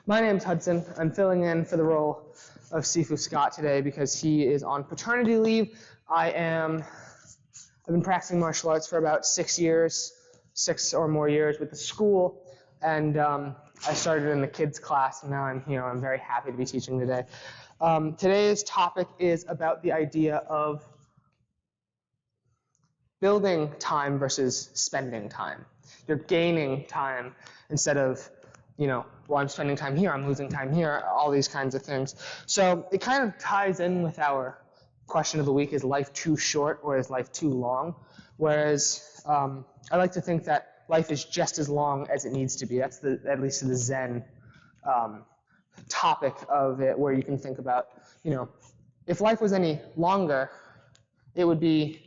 My name's Hudson. I'm filling in for the role of Sifu Scott today because he is on paternity leave. I've been practicing martial arts for about 6 years, 6 or more years with the school, and I started in the kids class, and now I'm very happy to be teaching today. Today's topic is about the idea of building time versus spending time. You're gaining time instead of, I'm spending time here, I'm losing time here, all these kinds of things. So it kind of ties in with our question of the week, is life too short or is life too long? Whereas I like to think that life is just as long as it needs to be. That's at least the Zen topic of it, where you can think about, if life was any longer, it would be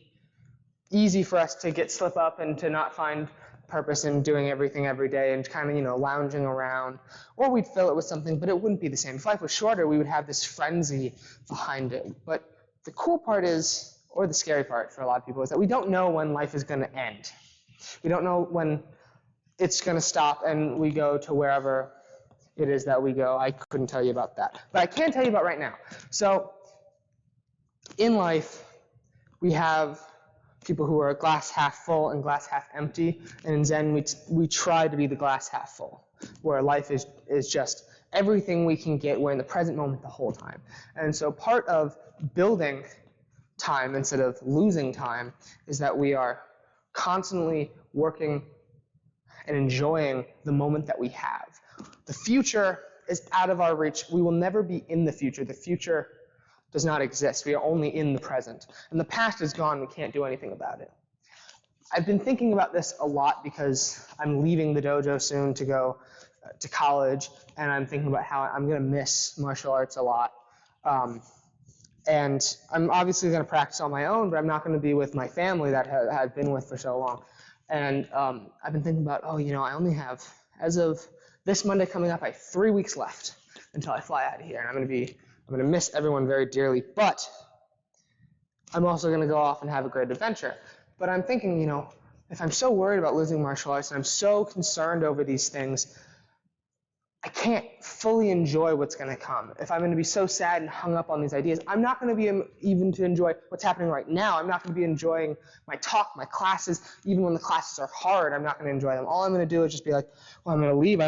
easy for us to slip up and to not find purpose in doing everything every day and kind of, lounging around, or we'd fill it with something, but it wouldn't be the same. If life was shorter, we would have this frenzy behind it. But the cool part is, or the scary part for a lot of people, is that we don't know when life is going to end. We don't know when it's going to stop and we go to wherever it is that we go. I couldn't tell you about that, but I can tell you about right now. So in life, we have people who are glass half full and glass half empty, and in Zen we try to be the glass half full, where life is just everything we can get. We're in the present moment the whole time. And so part of building time instead of losing time is that we are constantly working and enjoying the moment that we have. The future is out of our reach. We will never be in the future. The future does not exist. We are only in the present. And the past is gone. We can't do anything about it. I've been thinking about this a lot because I'm leaving the dojo soon to go to college, and I'm thinking about how I'm going to miss martial arts a lot. And I'm obviously going to practice on my own, but I'm not going to be with my family that I've been with for so long. And I've been thinking about, I only have, as of this Monday coming up, I have 3 weeks left until I fly out of here, and I'm going to miss everyone very dearly, but I'm also going to go off and have a great adventure. But I'm thinking, if I'm so worried about losing martial arts and I'm so concerned over these things, I can't fully enjoy what's going to come. If I'm going to be so sad and hung up on these ideas, I'm not going to be even to enjoy what's happening right now. I'm not going to be enjoying my talk, my classes. Even when the classes are hard, I'm not going to enjoy them. All I'm going to do is just be like, well, I'm going to leave.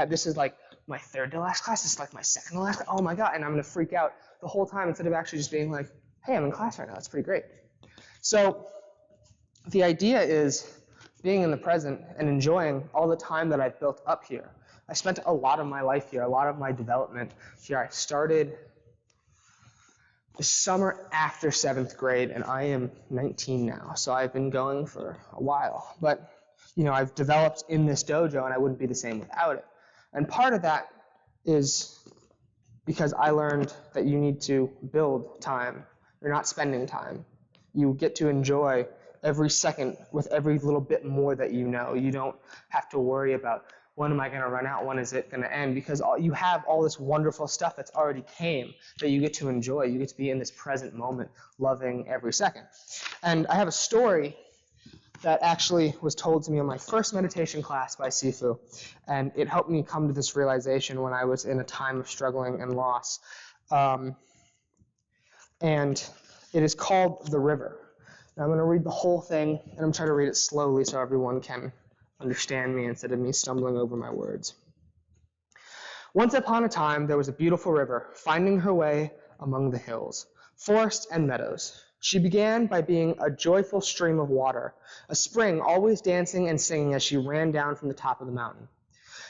This is like my third to last class. This is like my second to last. Oh my God. And I'm going to freak out the whole time instead of actually just being like, hey, I'm in class right now. That's pretty great. So the idea is being in the present and enjoying all the time that I've built up here. I spent a lot of my life here, a lot of my development here. I started the summer after 7th grade, and I am 19 now. So I've been going for a while. But, I've developed in this dojo, and I wouldn't be the same without it. And part of that is because I learned that you need to build time. You're not spending time. You get to enjoy every second with every little bit more that you know. You don't have to worry about, when am I going to run out? When is it going to end? Because you have all this wonderful stuff that's already came that you get to enjoy. You get to be in this present moment, loving every second. And I have a story that actually was told to me in my first meditation class by Sifu, and it helped me come to this realization when I was in a time of struggling and loss. And it is called The River. Now I'm going to read the whole thing, and I'm trying to read it slowly so everyone can understand me instead of me stumbling over my words. Once upon a time, there was a beautiful river, finding her way among the hills, forests, and meadows. She began by being a joyful stream of water, a spring always dancing and singing as she ran down from the top of the mountain.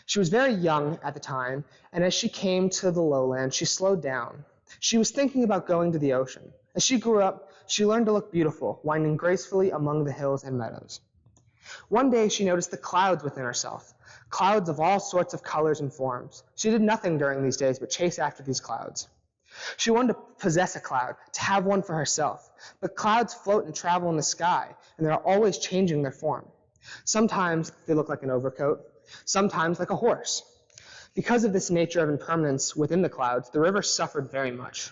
She was very young at the time, and as she came to the lowland, she slowed down. She was thinking about going to the ocean. As she grew up, she learned to look beautiful, winding gracefully among the hills and meadows. One day, she noticed the clouds within herself, clouds of all sorts of colors and forms. She did nothing during these days but chase after these clouds. She wanted to possess a cloud, to have one for herself. But clouds float and travel in the sky, and they are always changing their form. Sometimes they look like an overcoat, sometimes like a horse. Because of this nature of impermanence within the clouds, the river suffered very much.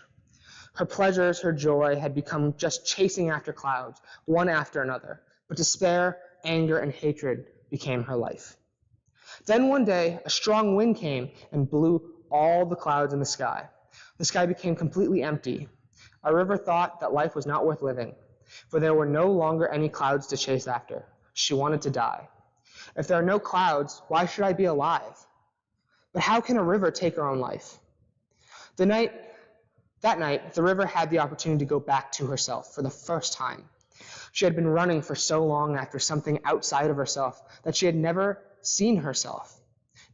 Her pleasures, her joy had become just chasing after clouds, one after another. But despair, anger, and hatred became her life. Then one day, a strong wind came and blew all the clouds in the sky. The sky became completely empty. Our river thought that life was not worth living, for there were no longer any clouds to chase after. She wanted to die. If there are no clouds, why should I be alive? But how can a river take her own life? That night, the river had the opportunity to go back to herself for the first time. She had been running for so long after something outside of herself that she had never seen herself.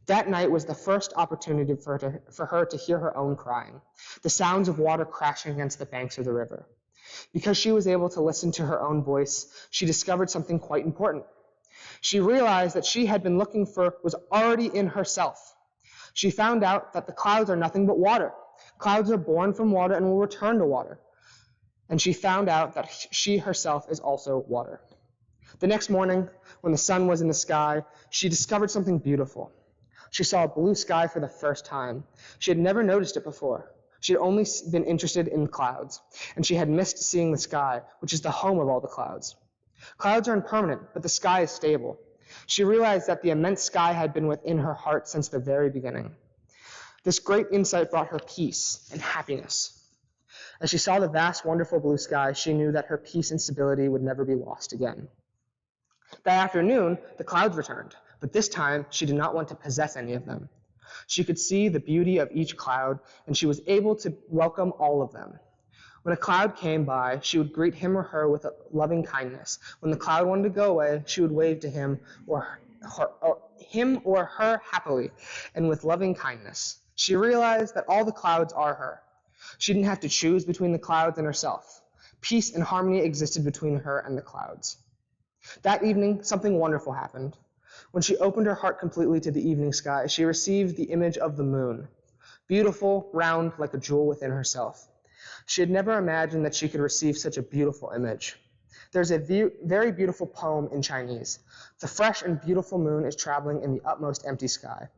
That night was the first opportunity for her to hear her own crying, the sounds of water crashing against the banks of the river. Because she was able to listen to her own voice, she discovered something quite important. She realized that she had been looking for was already in herself. She found out that the clouds are nothing but water. Clouds are born from water and will return to water. And she found out that she herself is also water. The next morning, when the sun was in the sky, she discovered something beautiful. She saw a blue sky for the first time. She had never noticed it before. She had only been interested in clouds, and she had missed seeing the sky, which is the home of all the clouds. Clouds are impermanent, but the sky is stable. She realized that the immense sky had been within her heart since the very beginning. This great insight brought her peace and happiness. As she saw the vast, wonderful blue sky, she knew that her peace and stability would never be lost again. That afternoon, the clouds returned, but this time she did not want to possess any of them. She could see the beauty of each cloud, and she was able to welcome all of them. When a cloud came by, she would greet him or her with a loving kindness. When the cloud wanted to go away, she would wave to him or her happily and with loving kindness. She realized that all the clouds are her. She didn't have to choose between the clouds and herself. Peace and harmony existed between her and the clouds. That evening, something wonderful happened. When she opened her heart completely to the evening sky, she received the image of the moon, beautiful, round, like a jewel within herself. She had never imagined that she could receive such a beautiful image. There's a very beautiful poem in Chinese. The fresh and beautiful moon is traveling in the utmost empty sky.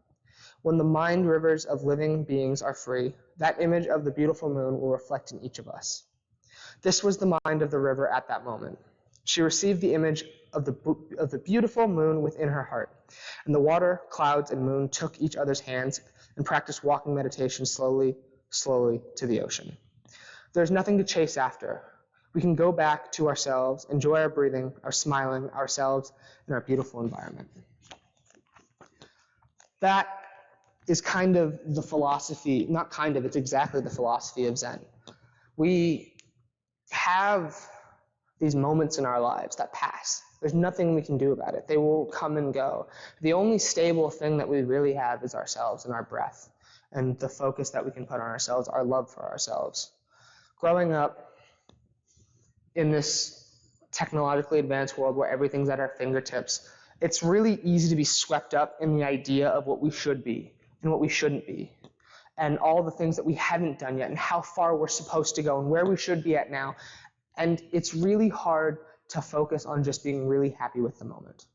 When the mind rivers of living beings are free, that image of the beautiful moon will reflect in each of us. This was the mind of the river at that moment. She received the image of the beautiful moon within her heart, and the water, clouds, and moon took each other's hands and practiced walking meditation slowly, slowly to the ocean. There's nothing to chase after. We can go back to ourselves, enjoy our breathing, our smiling, ourselves, and our beautiful environment. That is kind of the philosophy, not kind of, it's exactly the philosophy of Zen. We have these moments in our lives that pass. There's nothing we can do about it. They will come and go. The only stable thing that we really have is ourselves and our breath and the focus that we can put on ourselves, our love for ourselves. Growing up in this technologically advanced world where everything's at our fingertips, it's really easy to be swept up in the idea of what we should be and what we shouldn't be, and all the things that we haven't done yet, and how far we're supposed to go, and where we should be at now. And it's really hard to focus on just being really happy with the moment.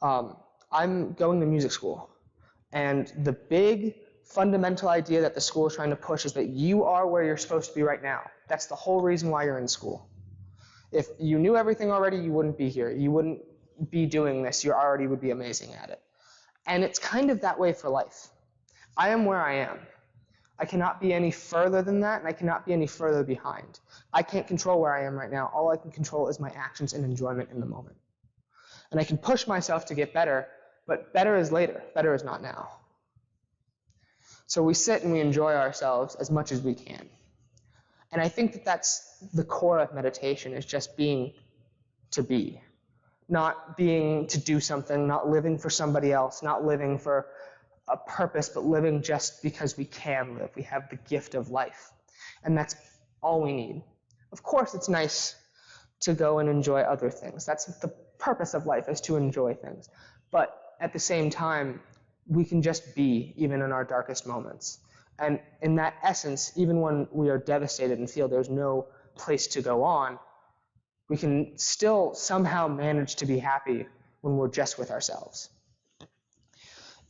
I'm going to music school, and the big fundamental idea that the school is trying to push is that you are where you're supposed to be right now. That's the whole reason why you're in school. If you knew everything already, you wouldn't be here. You wouldn't be doing this. You already would be amazing at it. And it's kind of that way for life. I am where I am. I cannot be any further than that, and I cannot be any further behind. I can't control where I am right now. All I can control is my actions and enjoyment in the moment. And I can push myself to get better, but better is later. Better is not now. So we sit and we enjoy ourselves as much as we can. And I think that that's the core of meditation, is just being to be. Not being to do something, not living for somebody else, not living for a purpose, but living just because we can live. We have the gift of life. And that's all we need. Of course, it's nice to go and enjoy other things. That's the purpose of life, is to enjoy things. But at the same time, we can just be, even in our darkest moments. And in that essence, even when we are devastated and feel there's no place to go on, we can still somehow manage to be happy when we're just with ourselves.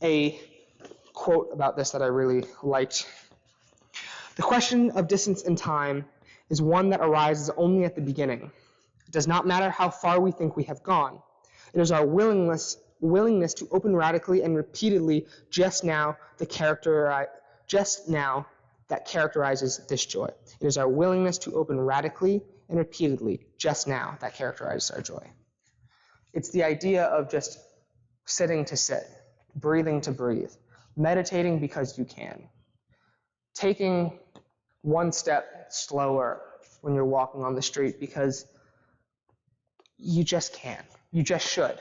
A quote about this that I really liked: "The question of distance and time is one that arises only at the beginning. It does not matter how far we think we have gone. It is our willingness to open radically and repeatedly just now that just now that characterizes this joy. It is our willingness to open radically and repeatedly just now that characterizes our joy. It's the idea of just sitting to sit, breathing to breathe, meditating because you can, taking one step slower when you're walking on the street because you just can, you just should.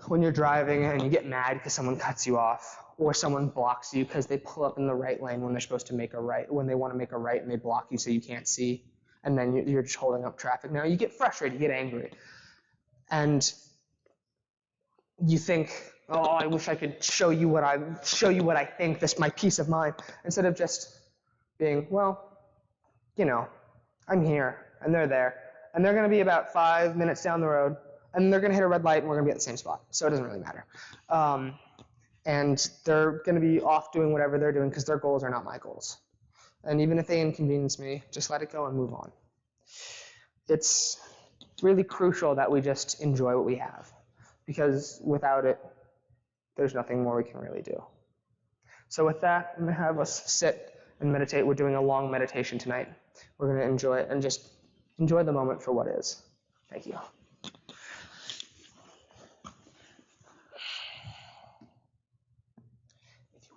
When you're driving and you get mad because someone cuts you off, or someone blocks you because they pull up in the right lane when they're supposed to make a right, when they want to make a right and they block you so you can't see, and then you're just holding up traffic. Now you get frustrated, you get angry, and you think, oh, I wish I could show you what I think, this my peace of mind, instead of just being, well, you know, I'm here and they're there, and they're going to be about 5 minutes down the road, and they're going to hit a red light and we're going to be at the same spot, so it doesn't really matter. And they're going to be off doing whatever they're doing because their goals are not my goals. And even if they inconvenience me, just let it go and move on. It's really crucial that we just enjoy what we have, because without it, there's nothing more we can really do. So with that, I'm going to have us sit and meditate. We're doing a long meditation tonight. We're going to enjoy it and just enjoy the moment for what is. Thank you.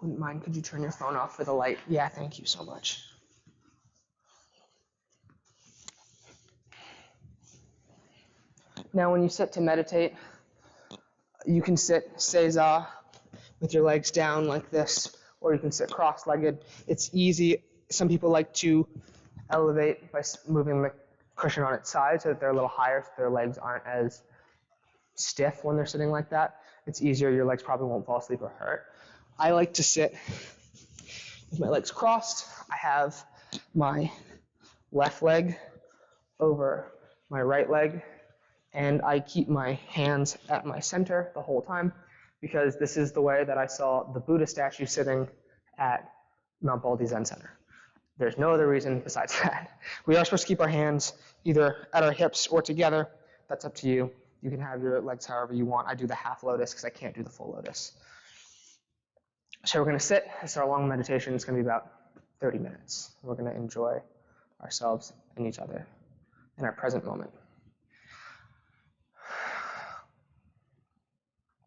Wouldn't mind, could you turn your phone off for the light? Yeah, thank you so much. Now when you sit to meditate, you can sit seiza with your legs down like this, or you can sit cross-legged. It's easy. Some people like to elevate by moving the cushion on its side so that they're a little higher, so their legs aren't as stiff when they're sitting like that. It's easier, your legs probably won't fall asleep or hurt. I like to sit with my legs crossed. I have my left leg over my right leg, and I keep my hands at my center the whole time because this is the way that I saw the Buddha statue sitting at Mount Baldy Zen Center. There's no other reason besides that. We are supposed to keep our hands either at our hips or together. That's up to you. You can have your legs however you want. I do the half lotus because I can't do the full lotus. So we're going to sit. It's our long meditation. It's going to be about 30 minutes. We're going to enjoy ourselves and each other in our present moment.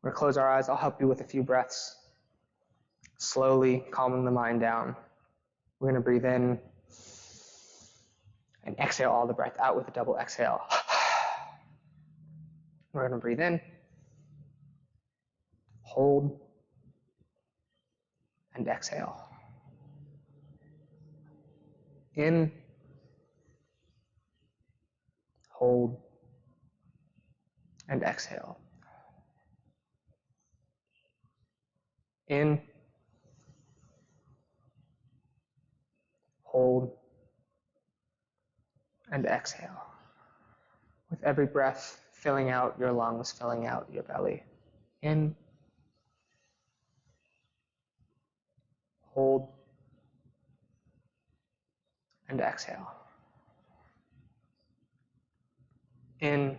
We're going to close our eyes. I'll help you with a few breaths, slowly calming the mind down. We're going to breathe in and exhale all the breath out with a double exhale. We're going to breathe in, hold, and exhale. In, hold, and exhale. In, hold, and exhale. With every breath, filling out your lungs, filling out your belly. In, hold, and exhale. In,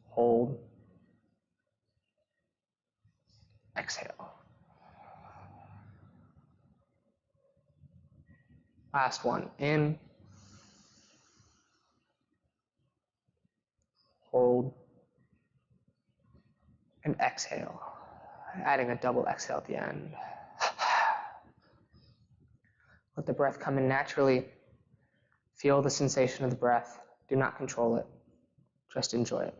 hold, exhale. Last one. In, hold, and exhale. Adding a double exhale at the end. Let the breath come in naturally. Feel the sensation of the breath. Do not control it. Just enjoy it.